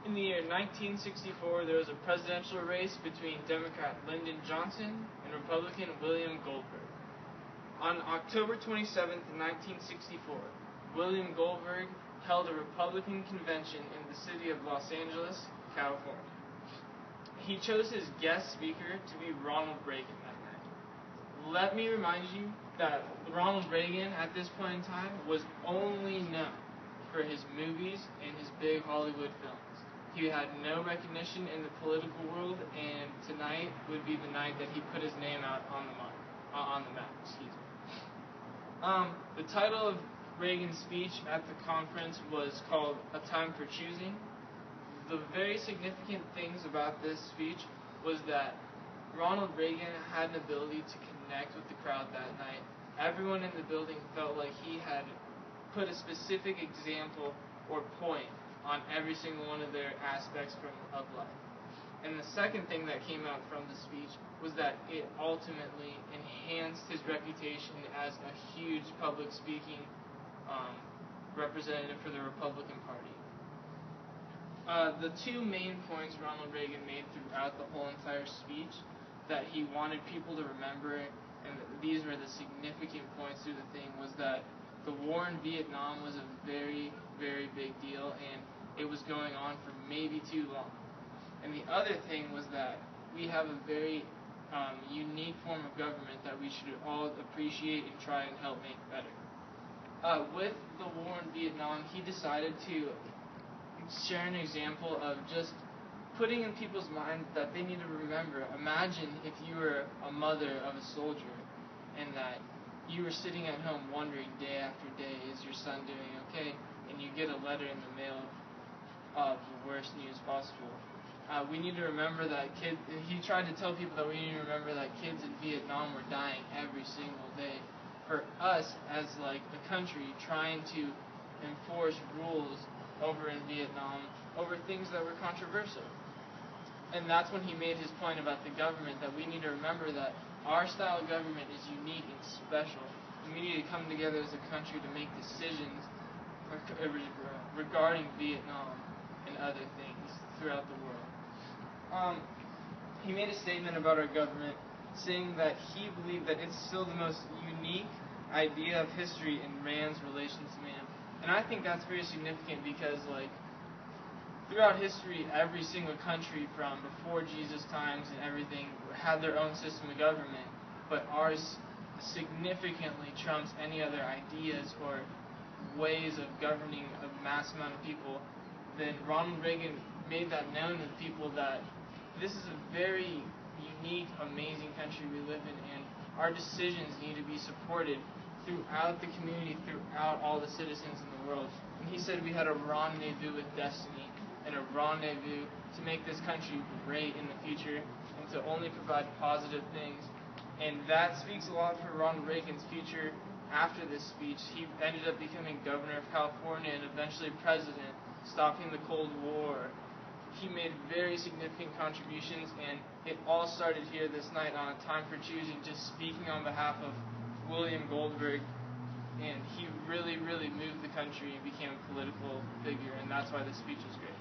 In the year 1964, there was a presidential race between Democrat Lyndon Johnson and Republican William Goldberg. On October 27, 1964, William Goldberg held a Republican convention in the city of Los Angeles, California. He chose his guest speaker to be Ronald Reagan that night. Let me remind you that Ronald Reagan, at this point in time, was only known for his movies and his big Hollywood films. He had no recognition in the political world, and tonight would be the night that he put his name out on the map. The title of Reagan's speech at the conference was called "A Time for Choosing." The very significant things about this speech was that Ronald Reagan had an ability to connect with the crowd that night. Everyone in the building felt like he had put a specific example or point on every single one of their aspects of life. And the second thing that came out from the speech was that it ultimately enhanced his reputation as a huge public speaking representative for the Republican Party. The two main points Ronald Reagan made throughout the whole entire speech that he wanted people to remember, and these were the significant points through the thing, was that the war in Vietnam was a very, very big deal, and it was going on for maybe too long. And the other thing was that we have a very unique form of government that we should all appreciate and try and help make better. With the war in Vietnam, he decided to share an example of just putting in people's minds that they need to remember. Imagine if you were a mother of a soldier and that you were sitting at home wondering day after day, is your son doing okay? And you get a letter in the mail of the worst news possible. We need to remember that he tried to tell people that we need to remember that kids in Vietnam were dying every single day. For us, as like a country, trying to enforce rules over in Vietnam, over things that were controversial. And that's when he made his point about the government, that we need to remember that our style of government is unique and special. We need to come together as a country to make decisions regarding Vietnam and other things throughout the world. He made a statement about our government saying that he believed that it's still the most unique idea of history in man's relation to man. And I think that's very significant because, like, throughout history, every single country from before Jesus' times and everything had their own system of government, but ours significantly trumps any other ideas or ways of governing a mass amount of people. Then Ronald Reagan made that known to people that this is a very unique, amazing country we live in, and our decisions need to be supported throughout the community, throughout all the citizens in the world. And he said we had a rendezvous with destiny and a rendezvous to make this country great in the future and to only provide positive things. And that speaks a lot for Ronald Reagan's future. After this speech, he ended up becoming governor of California and eventually president, stopping the Cold War. He made very significant contributions, and it all started here this night on A Time for Choosing, just speaking on behalf of William Goldberg, and he really, really moved the country and became a political figure, and that's why this speech was great.